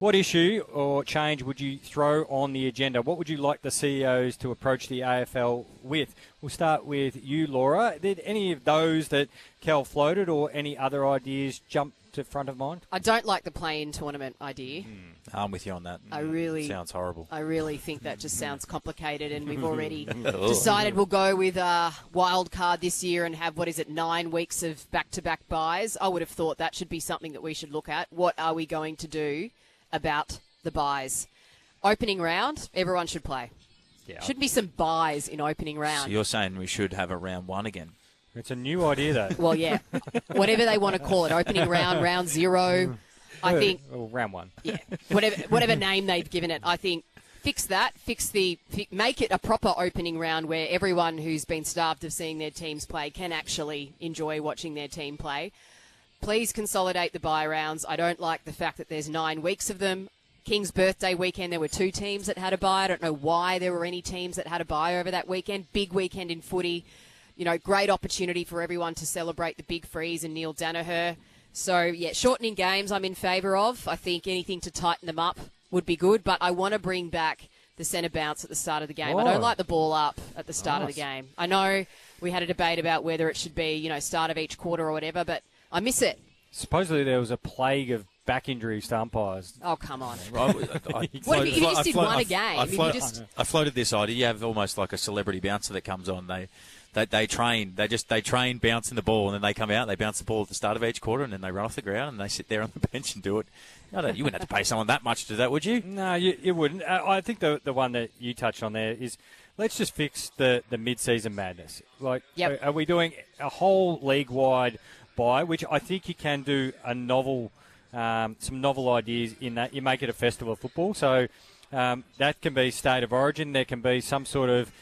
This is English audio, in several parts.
What issue or change would you throw on the agenda? What would you like the CEOs to approach the AFL with? We'll start with you, Laura. Did any of those that Cal floated or any other ideas jump to front of mind? I don't like the play-in tournament idea. I'm with you on that. Sounds horrible. I really think that just sounds complicated, and we've already decided we'll go with a wild card this year and have, 9 weeks of back-to-back buys. I would have thought that should be something that we should look at. What are we going to do about the buys? Opening round, everyone should play. Yeah. Shouldn't be some buys in opening round. So you're saying we should have a round 1 again? It's a new idea, though. Well, yeah. Whatever they want to call it. Opening round, round 0. I think... Well, round 1. Yeah. Whatever name they've given it, I think fix that. Make it a proper opening round where everyone who's been starved of seeing their teams play can actually enjoy watching their team play. Please consolidate the bye rounds. I don't like the fact that there's 9 weeks of them. King's birthday weekend, there were 2 teams that had a bye. I don't know why there were any teams that had a bye over that weekend. Big weekend in footy. Great opportunity for everyone to celebrate the big freeze and Neil Danaher. So, yeah, shortening games I'm in favour of. I think anything to tighten them up would be good, but I want to bring back the centre bounce at the start of the game. I don't like the ball up at the start of the game. I know we had a debate about whether it should be, start of each quarter or whatever, but I miss it. Supposedly there was a plague of back injuries to umpires. Oh, come on. What if you just did one a game? I floated this idea. You have almost like a celebrity bouncer that comes on. They train bouncing the ball, and then they come out, they bounce the ball at the start of each quarter, and then they run off the ground, and they sit there on the bench and do it. You wouldn't have to pay someone that much to do that, would you? No, you wouldn't. I think the one that you touched on there is, let's just fix the mid-season madness. Are we doing a whole league-wide bye, which I think you can do some novel ideas in that. You make it a festival of football, so that can be State of Origin. There can be some sort of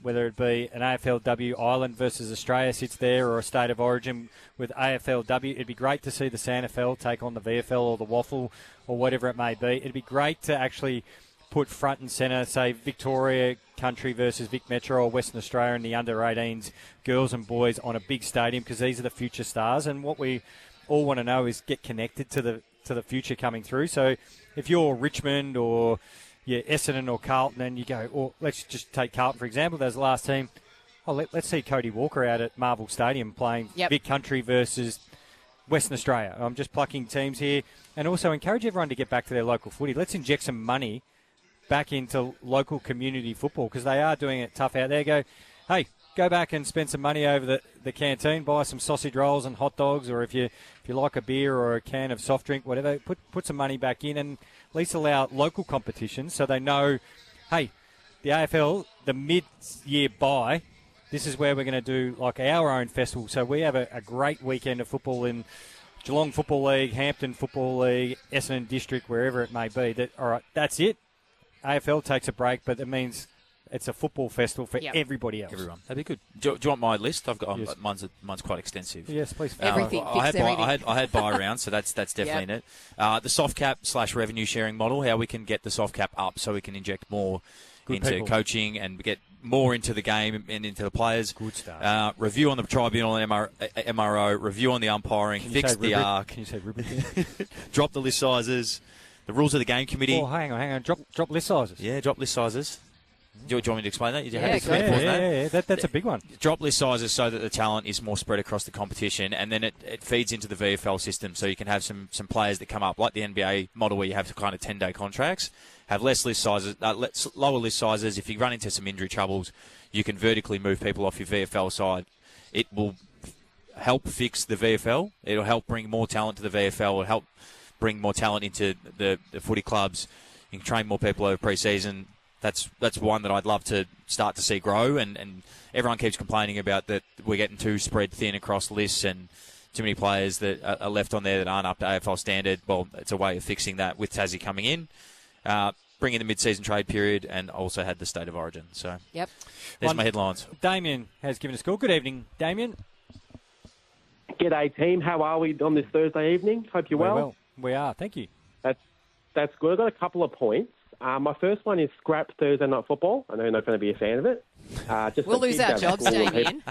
whether it be an AFLW Ireland versus Australia sits there, or a State of Origin with AFLW. It'd be great to see the SANFL take on the VFL or the Waffle or whatever it may be. It'd be great to actually put front and centre, say, Victoria Country versus Vic Metro or Western Australia and the under-18s, girls and boys, on a big stadium, because these are the future stars. And what we all want to know is get connected to the future coming through. So if you're Richmond or Essendon or Carlton, and you go, or let's just take Carlton, for example, there's the last team. Let's see Cody Walker out at Marvel Stadium playing Vic Country versus Western Australia. I'm just plucking teams here. And also encourage everyone to get back to their local footy. Let's inject some money back into local community football, because they are doing it tough out there. Go back and spend some money over the canteen, buy some sausage rolls and hot dogs, or if you like a beer or a can of soft drink, whatever, put some money back in, and at least allow local competitions so they know, hey, the AFL, the mid-year bye, this is where we're going to do like our own festival. So we have a great weekend of football in Geelong Football League, Hampton Football League, Essendon District, wherever it may be. All right, that's it. AFL takes a break, but it means it's a football festival for everybody else. Everyone. That'd be good. Do you want my list? I've got mine's quite extensive. Yes, please. Everything. I had buy rounds, so that's definitely in it. The soft cap / revenue sharing model, how we can get the soft cap up so we can inject more into coaching and get more into the game and into the players. Good start. Review on the Tribunal and MRO. Review on the umpiring. Fix the arc. Can you say ribbon? Drop the list sizes. The rules of the game committee. Oh, hang on. Drop list sizes. Yeah, drop list sizes. Do you want me to explain that? That's a big one. Drop list sizes so that the talent is more spread across the competition, and then it feeds into the VFL system, so you can have some players that come up, like the NBA model where you have kind of 10-day contracts, have less list sizes, lower list sizes. If you run into some injury troubles, you can vertically move people off your VFL side. It will help fix the VFL. It'll help bring more talent to the VFL. It'll help bring more talent into the footy clubs. You can train more people over pre-season. That's one that I'd love to start to see grow, and everyone keeps complaining about that we're getting too spread thin across lists and too many players that are left on there that aren't up to AFL standard. Well, it's a way of fixing that with Tassie coming in, bring in the mid-season trade period, and also had the State of Origin. So there's my headlines. Damien has given us a call. Good evening, Damien. G'day, team. How are we on this Thursday evening? Hope you're well. We are. Thank you. That's good. I've got a couple of points. My first one is scrap Thursday night football. I know you're not going to be a fan of it. We'll lose our jobs, Damien.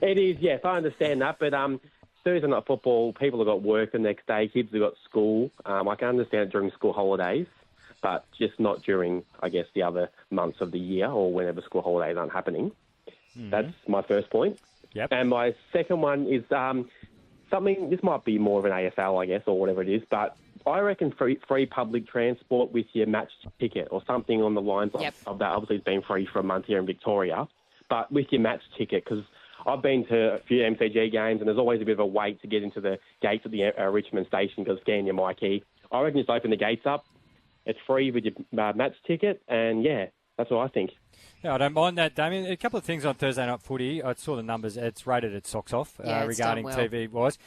It is, yes, I understand that. But Thursday night football, people have got work the next day, kids have got school. I can understand it during school holidays, but just not during, I guess, the other months of the year or whenever school holidays aren't happening. Mm-hmm. That's my first point. Yep. And my second one is something, this might be more of an AFL, I guess, or whatever it is, but I reckon free public transport with your match ticket or something on the lines of that. Obviously, it's been free for a month here in Victoria, but with your match ticket, because I've been to a few MCG games and there's always a bit of a wait to get into the gates at the Richmond station because scan your MyKey. I reckon just open the gates up. It's free with your match ticket, and yeah, that's what I think. Yeah, I don't mind that, Damien. A couple of things on Thursday night footy. I saw the numbers. It's rated its socks off regarding TV-wise.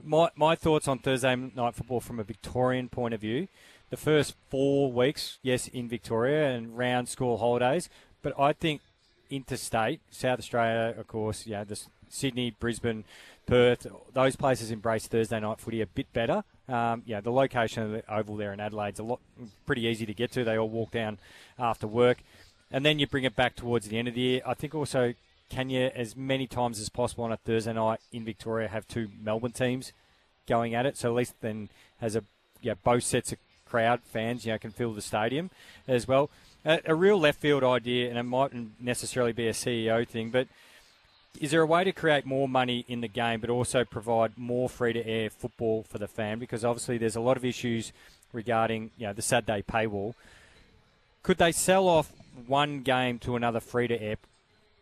My thoughts on Thursday night football from a Victorian point of view. The first 4 weeks, yes, in Victoria and round school holidays, but I think interstate, South Australia, of course, the Sydney, Brisbane, Perth, those places embrace Thursday night footy a bit better. The location of the oval there in Adelaide's pretty easy to get to. They all walk down after work. And then you bring it back towards the end of the year. I think also, can you, as many times as possible on a Thursday night in Victoria, have 2 Melbourne teams going at it? So at least then has both sets of crowd, fans, can fill the stadium as well. A real left field idea, and it mightn't necessarily be a CEO thing, but is there a way to create more money in the game but also provide more free-to-air football for the fan? Because obviously there's a lot of issues regarding the Saturday paywall. Could they sell off one game to another free-to-air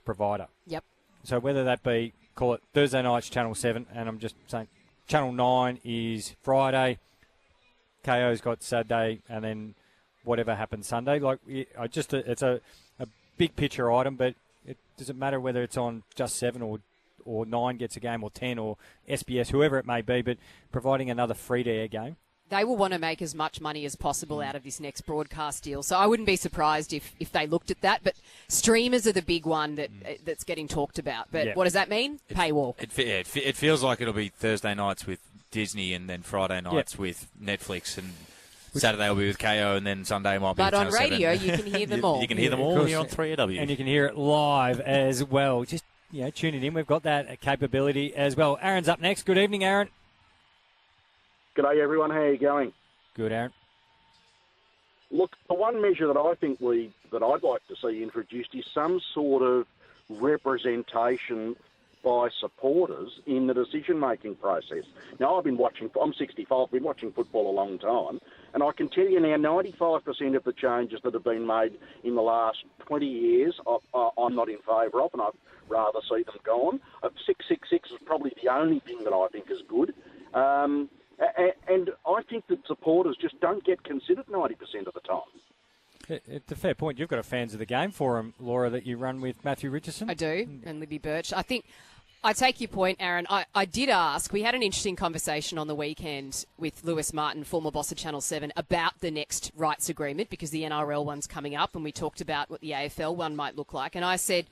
provider? Yep. So whether that be, call it Thursday night's Channel 7, and I'm just saying Channel 9 is Friday, KO's got Saturday, and then whatever happens Sunday. It's a big picture item, but it doesn't matter whether it's on just 7 or 9 gets a game, or 10 or SBS, whoever it may be, but providing another free-to-air game. They will want to make as much money as possible out of this next broadcast deal. So I wouldn't be surprised if they looked at that. But streamers are the big one that's getting talked about. But what does that mean? Paywall. It feels like it'll be Thursday nights with Disney and then Friday nights with Netflix, and Saturday will be with KO, and then Sunday might be with Channel 7. But on radio, you can hear them all. You can hear them all here on 3AW. And you can hear it live as well. Just tune it in. We've got that capability as well. Aaron's up next. Good evening, Aaron. G'day, everyone. How are you going? Good, Aaron. Look, the one measure that I think that I'd like to see introduced is some sort of representation by supporters in the decision-making process. Now, I'm 65, I've been watching football a long time, and I can tell you now 95% of the changes that have been made in the last 20 years, I'm not in favour of, and I'd rather see them gone. 666 is probably the only thing that I think is good. And I think that supporters just don't get considered 90% of the time. It's a fair point. You've got a Fans of the Game forum, Laura, that you run with Matthew Richardson. I do, and Libby Birch. I think I take your point, Aaron. I did ask. We had an interesting conversation on the weekend with Lewis Martin, former boss of Channel 7, about the next rights agreement because the NRL one's coming up, and we talked about what the AFL one might look like. And I said,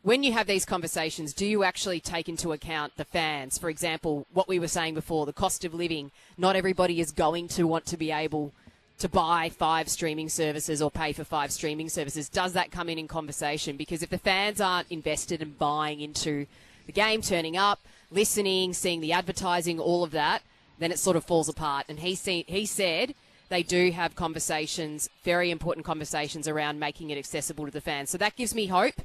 when you have these conversations, do you actually take into account the fans? For example, what we were saying before, the cost of living. Not everybody is going to want to be able to buy 5 streaming services or pay for 5 streaming services. Does that come in conversation? Because if the fans aren't invested in buying into the game, turning up, listening, seeing the advertising, all of that, then it sort of falls apart. And he said they do have conversations, very important conversations around making it accessible to the fans. So that gives me hope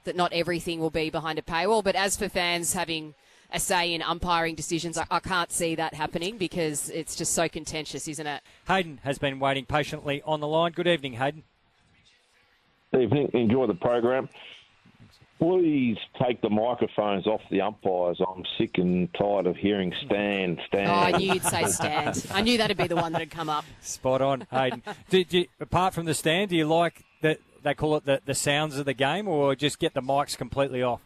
that not everything will be behind a paywall. But as for fans having a say in umpiring decisions, I can't see that happening because it's just so contentious, isn't it? Hayden has been waiting patiently on the line. Good evening, Hayden. Good evening. Enjoy the program. Please take the microphones off the umpires. I'm sick and tired of hearing stand. Oh, I knew you'd say stand. I knew that'd be the one that'd come up. Spot on, Hayden. Apart from the stand, do you like that? They call it the sounds of the game, or just get the mics completely off?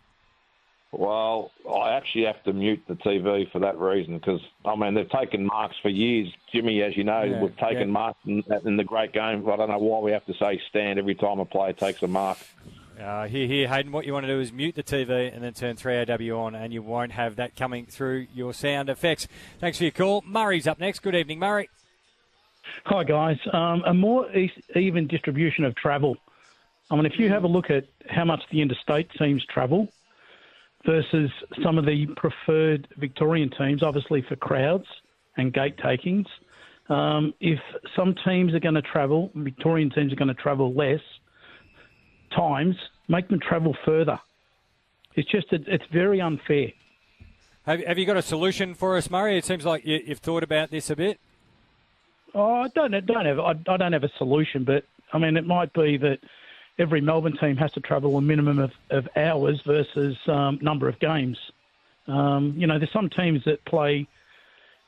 Well, I actually have to mute the TV for that reason because, they've taken marks for years. Jimmy, as you know, we've taken marks in the great game. I don't know why we have to say stand every time a player takes a mark. Here, Hayden, what you want to do is mute the TV and then turn 3AW on, and you won't have that coming through your sound effects. Thanks for your call. Murray's up next. Good evening, Murray. Hi, guys. A more even distribution of travel. If you have a look at how much the interstate teams travel, versus some of the preferred Victorian teams, obviously for crowds and gate takings. If some teams are going to travel, Victorian teams are going to travel less times, make them travel further. It's very unfair. Have you got a solution for us, Murray? It seems like you've thought about this a bit. Oh, I don't have a solution, but I mean, it might be that every Melbourne team has to travel a minimum of hours versus number of games. There's some teams that play.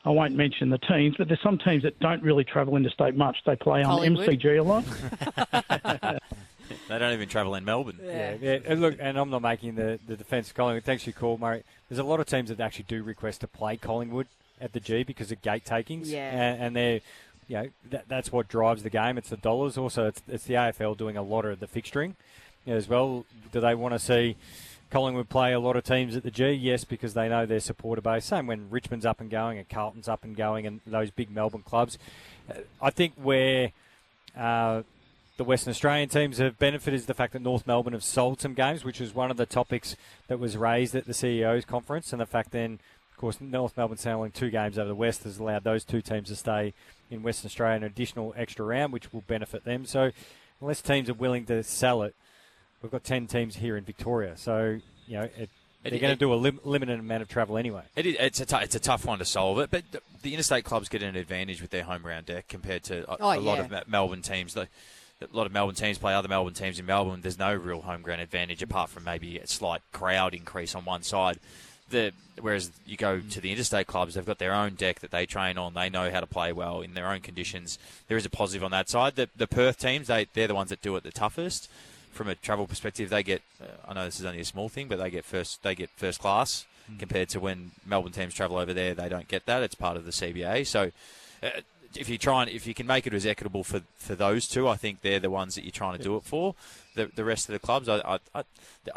I won't mention the teams, but there's some teams that don't really travel interstate much. They play on MCG a lot. They don't even travel in Melbourne. Yeah. And look, and I'm not making the defence of Collingwood. Thanks for your call, Murray. There's a lot of teams that actually do request to play Collingwood at the G because of gate takings. Yeah. And they're, that's what drives the game. It's the dollars. Also, it's the AFL doing a lot of the fixturing as well. Do they want to see Collingwood play a lot of teams at the G? Yes, because they know their supporter base. Same when Richmond's up and going and Carlton's up and going and those big Melbourne clubs. I think where the Western Australian teams have benefited is the fact that North Melbourne have sold some games, which was one of the topics that was raised at the CEO's conference, and the fact then, of course, North Melbourne selling 2 games over the West has allowed those 2 teams to stay in Western Australia an additional extra round, which will benefit them. So unless teams are willing to sell it, we've got 10 teams here in Victoria. So, they're going to do a limited amount of travel anyway. It's a tough one to solve it, but the interstate clubs get an advantage with their home ground deck compared to a lot of Melbourne teams. A lot of Melbourne teams play other Melbourne teams in Melbourne. There's no real home ground advantage apart from maybe a slight crowd increase on one side. Whereas you go to the interstate clubs, they've got their own deck that they train on. They know how to play well in their own conditions. There is a positive on that side. The Perth teams, they're the ones that do it the toughest. From a travel perspective, they get, I know this is only a small thing, but they get first class compared to when Melbourne teams travel over there. They don't get that. It's part of the CBA. So if you can make it as equitable for those two, I think they're the ones that you're trying to do it for. The rest of the clubs, I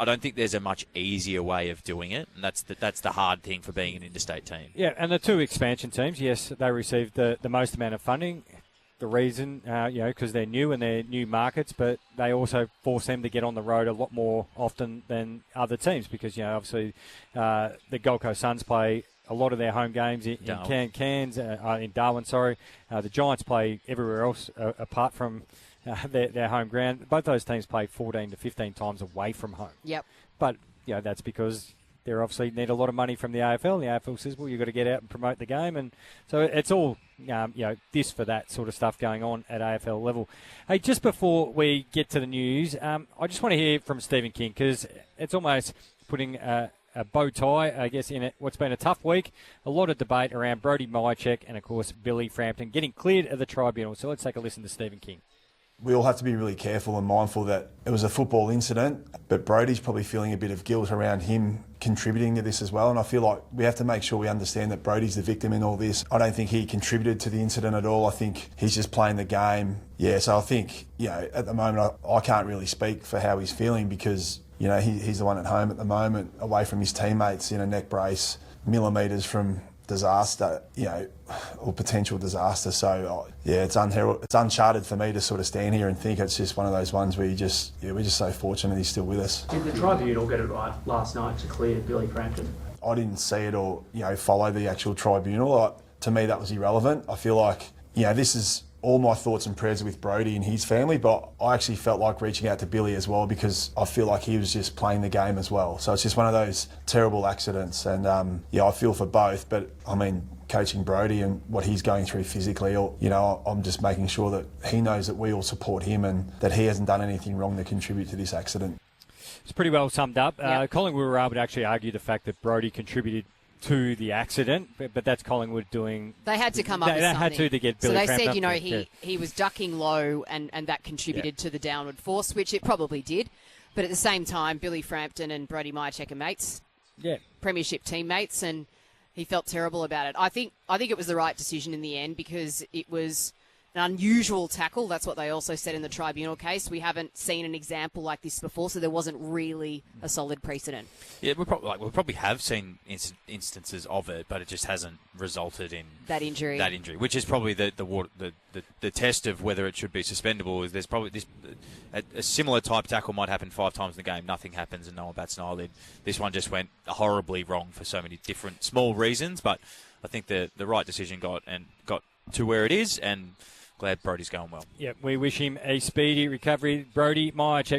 don't think there's a much easier way of doing it, and that's the hard thing for being an interstate team. Yeah, and the 2 expansion teams, yes, they received the most amount of funding. The reason, because they're new and they're new markets, but they also force them to get on the road a lot more often than other teams because, obviously the Gold Coast Suns play a lot of their home games in Cairns, in Darwin, sorry. The Giants play everywhere else apart from their home ground. Both those teams play 14 to 15 times away from home. Yep. But, that's because they obviously need a lot of money from the AFL. And the AFL says, well, you've got to get out and promote the game. And so it's all, this for that sort of stuff going on at AFL level. Hey, just before we get to the news, I just want to hear from Stephen King because it's almost putting a bow tie, I guess, in what's been a tough week. A lot of debate around Brody Myercheck and, of course, Billy Frampton getting cleared of the tribunal. So let's take a listen to Stephen King. We all have to be really careful and mindful that it was a football incident, but Brody's probably feeling a bit of guilt around him contributing to this as well. And I feel like we have to make sure we understand that Brody's the victim in all this. I don't think he contributed to the incident at all. I think he's just playing the game. Yeah, so I think, at the moment, I can't really speak for how he's feeling because, he's the one at home at the moment, away from his teammates in a neck brace, millimetres from disaster, or potential disaster. So, it's uncharted for me to sort of stand here and think it's just one of those ones where we're just so fortunate he's still with us. Did the tribunal get it right last night to clear Billy Frampton? I didn't see it or, follow the actual tribunal. To me, that was irrelevant. I feel like, this is all my thoughts and prayers are with Brody and his family, but I actually felt like reaching out to Billy as well because I feel like he was just playing the game as well. So it's just one of those terrible accidents. And, I feel for both, but, coaching Brody and what he's going through physically, I'm just making sure that he knows that we all support him and that he hasn't done anything wrong to contribute to this accident. It's pretty well summed up. Yep. Collingwood were able to actually argue the fact that Brody contributed to the accident, but that's Collingwood doing... They had to come up with something. They had to get Billy Frampton. So they said, he was ducking low and that contributed to the downward force, which it probably did. But at the same time, Billy Frampton and Brody Myercheck are mates. Yeah. Premiership teammates, and he felt terrible about it. I think it was the right decision in the end because it was unusual tackle. That's what they also said in the Tribunal case. We haven't seen an example like this before, so there wasn't really a solid precedent. Yeah, we probably have seen instances of it, but it just hasn't resulted in that injury. Which is probably the test of whether it should be suspendable. Is there's probably a similar type tackle might happen 5 times in the game, nothing happens, and no one bats an eyelid. This one just went horribly wrong for so many different small reasons, but I think the right decision got to where it is, and glad Brodie's going well. Yeah, we wish him a speedy recovery. Brodie, my check